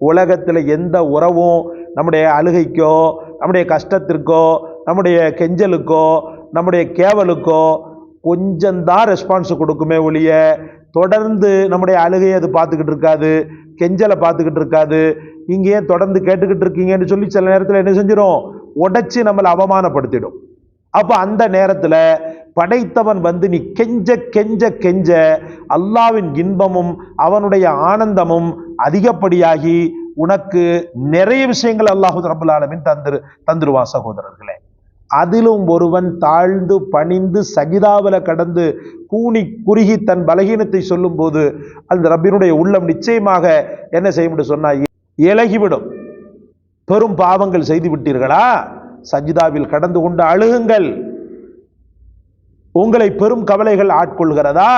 உலகத்தில் எந்த உறவும் நம்முடைய அழுகைக்கோ, நம்முடைய கஷ்டத்திற்கோ, நம்முடைய கெஞ்சலுக்கோ, நம்முடைய கேவலுக்கோ கொஞ்சம்தான் ரெஸ்பான்ஸ் கொடுக்குமே ஒழிய தொடர்ந்து நம்முடைய அழுகையை அது பார்த்துக்கிட்டு இருக்காது, கெஞ்சலை பார்த்துக்கிட்டு இருக்காது. இங்கேயே தொடர்ந்து கேட்டுக்கிட்டு இருக்கீங்கன்னு சொல்லி சில நேரத்தில் என்ன செஞ்சிடும், உடைச்சி நம்மளை அவமானப்படுத்திடும். அப்போ அந்த நேரத்தில் படைத்தவன் நீ கெஞ்ச கெஞ்ச கெஞ்ச அல்லாவின் இன்பமும் அவனுடைய ஆனந்தமும் அதிகப்படியாகி உனக்கு நிறைய விஷயங்கள் அல்லாஹ் ரப்பல் ஆலமீன் தந்துருவான் சகோதரர்களே. அதிலும் ஒருவன் தாழ்ந்து பணிந்து சஜிதாவில கடந்து கூனி குறுகி தன் பலகீனத்தை சொல்லும் போது அந்த ரப்பினுடைய உள்ளம் நிச்சயமாக என்ன செய்யும் சொன்னா இலகிவிடும். பெரும் பாவங்கள் செய்து விட்டீர்களா, சஜிதாவில் கடந்து கொண்டு அழுகுங்கள். உங்களை பெரும் கவலைகள் ஆட்கொள்கிறதா,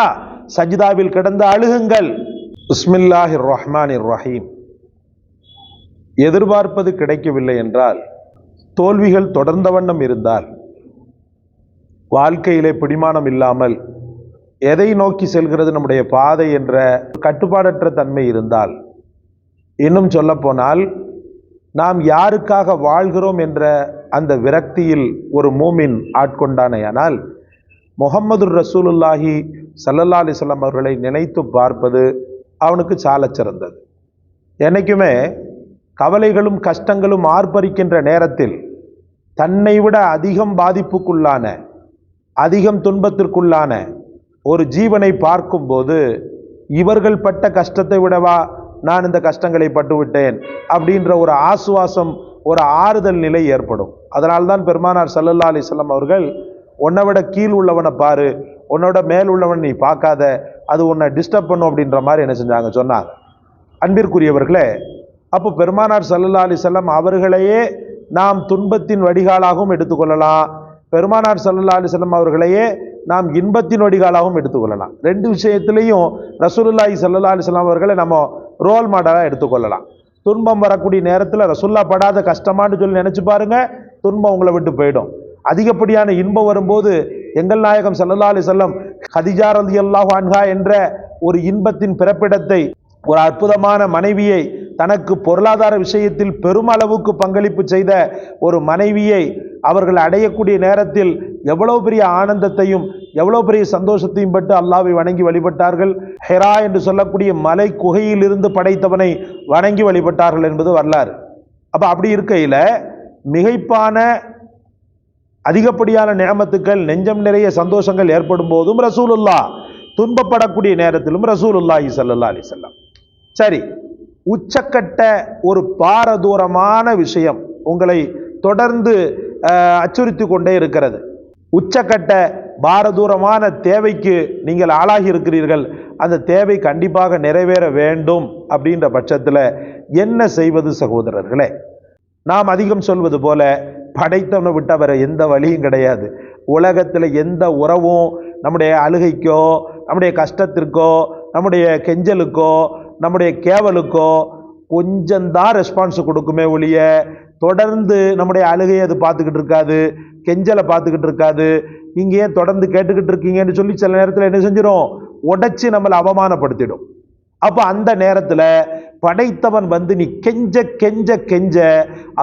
சஜிதாவில் கடந்து அழுகுங்கள். பிஸ்மில்லாஹிர் ரஹ்மானிர் ரஹீம். எதிர்பார்ப்பது கிடைக்கவில்லை என்றால், தோல்விகள் தொடர்ந்த வண்ணம் இருந்தால், வாழ்க்கையிலே பிடிமானம் இல்லாமல் எதை நோக்கி செல்கிறது நம்முடைய பாதை என்ற கட்டுப்பாடற்ற தன்மை இருந்தால், இன்னும் சொல்ல போனால் நாம் யாருக்காக வாழ்கிறோம் என்ற அந்த விரக்தியில் ஒரு மூமின் ஆட்கொண்டானேயானால் முஹம்மது ரசூலுல்லாஹி ஸல்லல்லாஹு அலைஹி வஸல்லம் அவர்களை நினைத்து பார்ப்பது அவனுக்கு சாலச் சிறந்தது. என்னைக்குமே கவலைகளும் கஷ்டங்களும் ஆர்ப்பரிக்கின்ற நேரத்தில் தன்னை விட அதிகம் பாதிப்புக்குள்ளான, அதிகம் துன்பத்திற்குள்ளான ஒரு ஜீவனை பார்க்கும்போது இவர்கள் பட்ட கஷ்டத்தை விடவா நான் இந்த கஷ்டங்களை பட்டுவிட்டேன் அப்படின்ற ஒரு ஆசுவாசம், ஒரு ஆறுதல் நிலை ஏற்படும். அதனால்தான் பெருமானார் ஸல்லல்லாஹு அலைஹி வஸல்லம் அவர்கள் உன்னை விட கீழ் உள்ளவனை பாரு, உன்னோட மேல் உள்ளவன் நீ பார்க்காத, அது உன்னை டிஸ்டர்ப் பண்ணும் அப்படின்ற மாதிரி என்ன செஞ்சாங்க சொன்னாங்க. அன்பிற்குரியவர்களே, அப்போ பெருமானார் ஸல்லல்லாஹு அலைஹி வஸல்லம் அவர்களையே நாம் துன்பத்தின் வடிகாலாகவும் எடுத்துக்கொள்ளலாம், பெருமானார் ஸல்லல்லாஹு அலைஹி வஸல்லம் அவர்களையே நாம் இன்பத்தின் வடிகாலாகவும் எடுத்துக்கொள்ளலாம். ரெண்டு விஷயத்திலையும் ரசூலுல்லாஹி ஸல்லல்லாஹு அலைஹி வஸல்லம் அவர்களை நம்ம ரோல் மாடலாக எடுத்துக்கொள்ளலாம். துன்பம் வரக்கூடிய நேரத்தில் ரசூல்லா படாத கஷ்டமானு சொல்லி நினைச்சு பாருங்க, துன்பம் உங்களை விட்டு போயிடும். அதிகப்படியான இன்பம் வரும்போது எங்கள் நாயகம் ஸல்லல்லாஹு அலைஹி வஸல்லம் கதீஜா ரலியல்லாஹு அன்ஹா என்ற ஒரு இன்பத்தின் பிறப்பிடத்தை, ஒரு அற்புதமான மனைவியை, தனக்கு பொருளாதார விஷயத்தில் பெருமளவுக்கு பங்களிப்பு செய்த ஒரு மனைவியை அவர்கள் அடையக்கூடிய நேரத்தில் எவ்வளவு பெரிய ஆனந்தத்தையும் எவ்வளவு பெரிய சந்தோஷத்தையும் பட்டு அல்லாஹ்வை வணங்கி வழிபட்டார்கள். ஹெரா என்று சொல்லக்கூடிய மலை குகையில் இருந்து படைத்தவனை வணங்கி வழிபட்டார்கள் என்பது வரலாறு. அப்படி இருக்கையில் மிகைப்பான அதிகப்படியான நியமத்துக்கள், நெஞ்சம் நிறைய சந்தோஷங்கள் ஏற்படும் போதும் ரசூலுல்லாஹ், துன்பப்படக்கூடிய நேரத்திலும் ரசூலுல்லாஹி ஸல்லல்லாஹு அலைஹி வஸல்லம். சரி, உச்சக்கட்ட ஒரு பாரதூரமான விஷயம் உங்களை தொடர்ந்து அச்சுறுத்தி கொண்டே இருக்கிறது. உச்சக்கட்ட பாரதூரமான தேவைக்கு நீங்கள் ஆளாகி இருக்கிறீர்கள். அந்த தேவை கண்டிப்பாக நிறைவேற வேண்டும் அப்படின்ற பட்சத்தில் என்ன செய்வது சகோதரர்களே? நாம் அதிகம் சொல்வது போல படைத்தவனை விட்ட வர எந்த வழியும் கிடையாது. உலகத்தில் எந்த உறவும் நம்முடைய அழுகைக்கோ, நம்முடைய கஷ்டத்திற்கோ, நம்முடைய கெஞ்சலுக்கோ, நம்முடைய கேவலுக்கோ கொஞ்சம்தான் ரெஸ்பான்ஸ் கொடுக்குமே ஒழிய தொடர்ந்து நம்முடைய அழுகையை அது பார்த்துக்கிட்டு இருக்காது, கெஞ்சலை பார்த்துக்கிட்டு இருக்காது. இங்கேயே தொடர்ந்து கேட்டுக்கிட்டு இருக்கீங்கன்னு சொல்லி சில நேரத்தில் என்ன செஞ்சிடும், உடைச்சி நம்மளை அவமானப்படுத்திடும். அப்போ அந்த நேரத்தில் படைத்தவன் நீ கெஞ்ச கெஞ்ச கெஞ்ச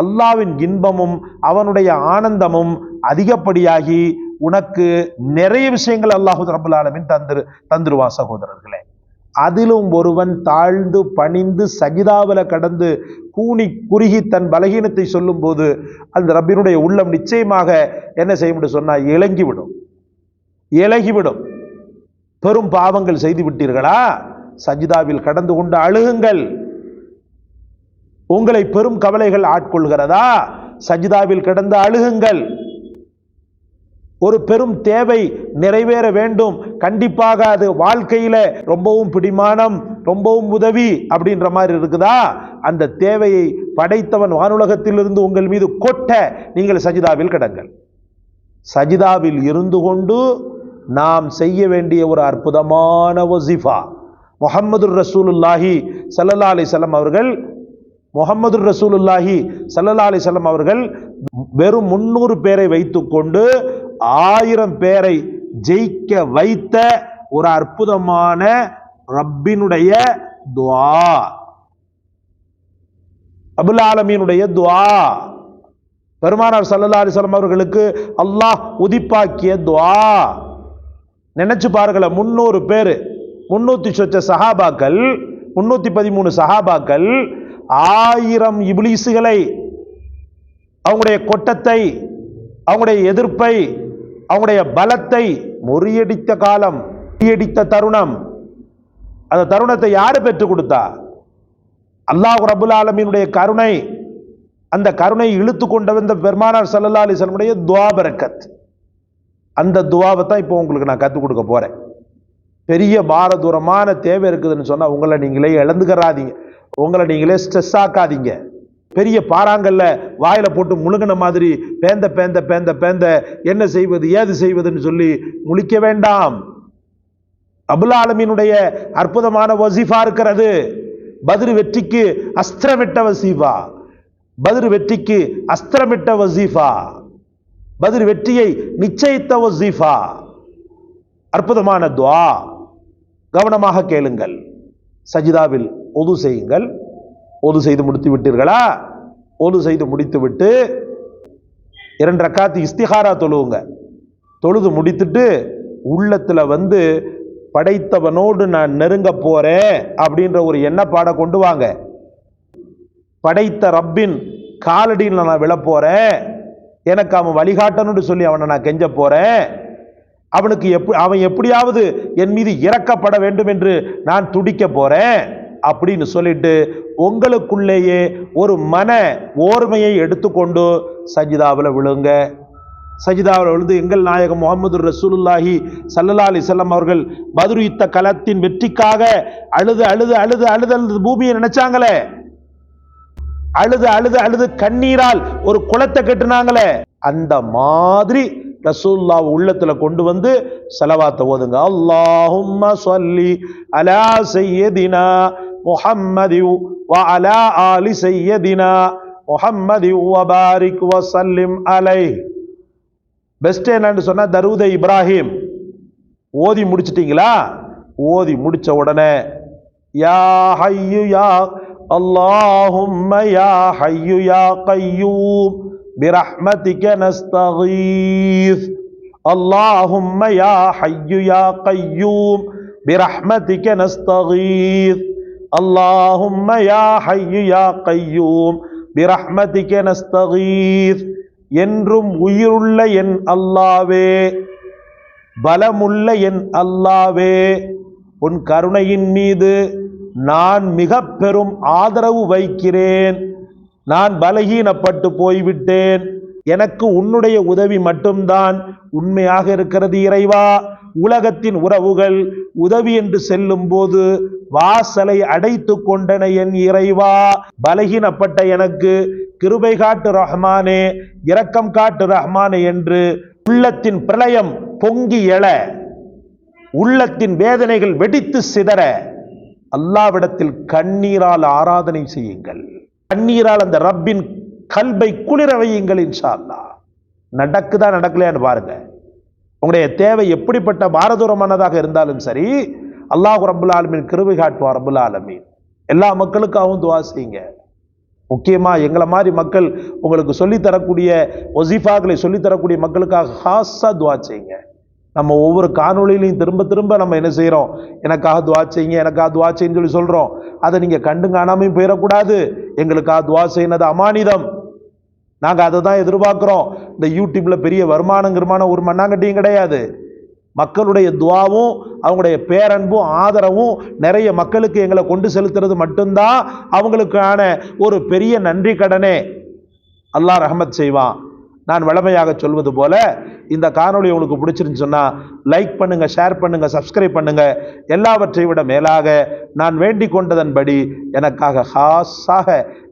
அல்லாவின் இன்பமும் அவனுடைய ஆனந்தமும் அதிகப்படியாகி உனக்கு நிறைய விஷயங்கள் அல்லாஹ் ரப்பல் ஆலமீன் தந்துருவான் சகோதரர்களே. அதிலும் ஒருவன் தாழ்ந்து பணிந்து சஜிதாவில கடந்து கூனி குறுகி தன் பலகீனத்தை சொல்லும் போது அந்த ரப்பினுடைய உள்ளம் நிச்சயமாக என்ன செய்யும் சொன்னா இலகிவிடும். பெரும் பாவங்கள் செய்து விட்டீர்களா, சஜிதாவில் கடந்து கொண்டு அழுகுங்கள். உங்களை பெரும் கவலைகள் ஆட்கொள்கிறதா, சஜிதாவில் கடந்து அழுகுங்கள். ஒரு பெரும் தேவை நிறைவேற வேண்டும், கண்டிப்பாக அது வாழ்க்கையில ரொம்பவும் பிடிமானம், ரொம்பவும் உதவி அப்படின்ற மாதிரி இருக்குதா, அந்த தேவையை படைத்தவன் வானுலகத்திலிருந்து உங்கள் மீது கொட்ட நீங்கள் சஜிதாவில் கடங்கள். சஜிதாவில் இருந்து கொண்டு நாம் செய்ய வேண்டிய ஒரு அற்புதமான வஸிஃபா. முஹம்மது ரசூலுல்லாஹி ஸல்லல்லாஹு அலைஹி வஸல்லம் அவர்கள் வெறும் 300 பேரை வைத்துக்கொண்டு 1000 பேரை ஜெயிக்க வைத்த ஒரு அற்புதமான ரப்பினுடைய துஆ. ரப்புல் ஆலமீனுடைய துஆ, பெருமானார் ஸல்லல்லாஹு அலைஹி வஸல்லம் அவர்களுக்கு அல்லாஹ் உதிப்பாக்கிய துஆ. நினைச்சு பாருங்களேன், 300 பேர், 300 சொச்ச சஹாபாக்கள், 313 சஹாபாக்கள் 1000 இப்லீசுகளை, அவங்களுடைய கொட்டத்தை, அவங்களுடைய எதிர்ப்பை, அவங்களுடைய பலத்தை முறியடித்த காலம், முறியடித்த தருணம். அந்த தருணத்தை யாரு பெற்றுக் கொடுத்தா? அல்லாஹ் ரப்புல் ஆலமீனுடைய கருணை. அந்த கருணை இழுத்து கொண்டு வந்த பெருமானார் ஸல்லல்லாஹு அலைஹி வஸல்லம் உடைய துஆ பரக்கத். அந்த துஆவை தான் இப்போ உங்களுக்கு நான் கற்றுக் கொடுக்க போறேன். பெரிய பாரதூரமான தேவை இருக்குதுன்னு சொன்னா உங்களை நீங்களே இழந்துக்கிறாதீங்க, உங்களை நீங்களே ஸ்ட்ரெஸ் ஆக்காதீங்க. பெரிய பாறாங்கல்ல வாயில போட்டு முழுங்கின மாதிரி பேந்த பேந்த பேந்த பேந்த என்ன செய்வது ஏது செய்வதுன்னு சொல்லி முழிக்க வேண்டாம். ரப்புல் ஆலமீனுடைய அற்புதமான வசீஃபா இருக்கிறது. பத்ர் வெற்றிக்கு அஸ்திரமிட்ட வசீஃபா, பத்ர் வெற்றிக்கு அஸ்திரமிட்ட வசீஃபா, பத்ர் வெற்றியை நிச்சயித்த வசீஃபா. அற்புதமான துஆ. கவனமாக கேளுங்கள். சஜிதாவில் ஒது செய்யுங்கள். ஒது செய்து முடித்து விட்டீர்களா? ஒது செய்து முடித்து விட்டு 2 ரக்காத் இஸ்திகாரா தொழுவுங்க. தொழுது முடித்துட்டு உள்ளத்துல படைத்தவனோடு நான் நெருங்க போறேன் அப்படின்ற ஒரு எண்ணப்பாடை கொண்டு வாங்க. படைத்த ரப்பின் காலடியில் நான் விழ போறேன், எனக்கு அவன் வழிகாட்டணும்னு சொல்லி அவனை நான் கெஞ்ச போறேன், அவனுக்கு அவன் எப்படியாவது என் மீது இறக்கப்பட வேண்டும் என்று நான் துடிக்க போறேன் அப்படின்னு சொல்லிட்டு உங்களுக்குள்ளேயே ஒரு மன ஓர்மையை எடுத்துக்கொண்டு சஜிதாவில் விழுங்க. சஜிதாவில் விழுந்து எங்கள் நாயகம் முஹம்மது ரசூலுல்லாஹி ஸல்லல்லாஹு அலைஹி வஸல்லம் அவர்கள் பத்ர் யுத்த களத்தின் வெற்றிக்காக அழுது அழுது அழுது அழுது அழுது பூமியை நினைச்சாங்களே, அழுது அழுது அழுது கண்ணீரால் ஒரு குளத்தை கட்டுனாங்களே, அந்த மாதிரி ரசூலுல்லாஹ் உள்ளத்துல கொண்டு வந்து ஸலவாத்தை ஓதுங்க. அல்லாஹும்ம ஸல்லி அலா சய்யிதினா முஹம்மதி வ அலா ஆலி சய்யிதினா முஹம்மதி வ பாரிக் வ ஸல்லிம் அலைஹி. பெஸ்ட் என்னன்னு சொன்னா தரூத இப்ராஹிம் ஓதி முடிச்சிட்டீங்களா? ஓதி முடிச்ச உடனே யா ஹய்யு யா அல்லாஹும்ம யா ஹய்யு யா கய்யூம் பிரஹ்மதிக நஸ்தகீஸ், அல்லாஹும்ம யா ஹய்யு யா கய்யூம் பிரஹ்மதிக நஸ்தகீஸ், அல்லாஹும்ம யா ஹய்யு யா கய்யூம் பிரஹ்மதிக நஸ்தகீஸ். என்றும் உயிருள்ள என் அல்லாவே, பலமுள்ள என் அல்லாவே, உன் கருணையின் மீது நான் மிக பெரும் ஆதரவு வைக்கிறேன். நான் பலகீனப்பட்டு போய்விட்டேன். எனக்கு உன்னுடைய உதவி மட்டும்தான் உண்மையாக இருக்கிறது இறைவா. உலகத்தின் உறவுகள் உதவி என்று செல்லும் போது வாசலை அடைத்து கொண்டன என் இறைவா. பலகீனப்பட்ட எனக்கு கிருபை காட்டு ரஹ்மானே, இரக்கம் காட்டு ரஹ்மானே என்று உள்ளத்தின் பிரளயம் பொங்கி எழ, உள்ளத்தின் வேதனைகள் வெடித்து சிதற அல்லாஹ்விடத்தில் கண்ணீரால் ஆராதனை செய்யுங்கள். கண்ணீரால் அந்த ரப்பின் கல்பை குளிர வையுங்கள். இன்ஷா அல்லாஹ் நடக்குதா நடக்கலையான்னு பாருங்க. உங்களுடைய தேவை எப்படிப்பட்ட பாரதூரமானதாக இருந்தாலும் சரி, அல்லாஹ் ரப்புல் ஆலமீன் கிருபை காட்டுவார். ரப்புல் ஆலமீன் எல்லா மக்களுக்காகவும் துஆ செய்யுங்க. முக்கியமா எங்களை மாதிரி மக்கள் உங்களுக்கு சொல்லித்தரக்கூடிய வசீஃபாக்களை சொல்லித்தரக்கூடிய மக்களுக்காக ஹாஸா துஆ செய்யுங்க. நம்ம ஒவ்வொரு காணொளியிலையும் திரும்ப திரும்ப நம்ம என்ன செய்யறோம், எனக்காக துஆ செய்யுங்க, எனக்காக துஆ செய்யுன்னு சொல்லி சொல்றோம். அதை நீங்க கண்டு காணாமையும் போயிடக்கூடாது. எங்களுக்காக துஆ செய்யறது அமானிதம். நாங்க அதை தான் எதிர்பார்க்கிறோம். இந்த யூடியூப்ல பெரிய வருமானம் ஒரு மண்ணாங்கட்டியும் கிடையாது. மக்களுடைய துஆவும் அவங்களுடைய பேரன்பும் ஆதரவும் நிறைய மக்களுக்கு எங்களை கொண்டு செலுத்துறது மட்டும்தான் அவங்களுக்கான ஒரு பெரிய நன்றி கடனே. அல்லாஹ் ரஹ்மத் செய்வான். நான் வழமையாக சொல்வது போல, இந்த காணொளி உங்களுக்கு பிடிச்சிருந்துச்சு சொன்னா லைக் பண்ணுங்க, ஷேர் பண்ணுங்க, சப்ஸ்கிரைப் பண்ணுங்க. எல்லாவற்றை விட மேலாக நான் வேண்டிக் கொண்டதன்படி எனக்காக ஹாஸாக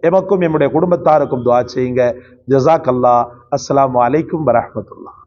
எமக்கும் என்னுடைய குடும்பத்தாருக்கும் துஆ செய்யுங்க. ஜஸாக்கல்லாஹ். அஸ்ஸலாமு அலைக்கும் வரஹ்மத்துல்லாஹ்.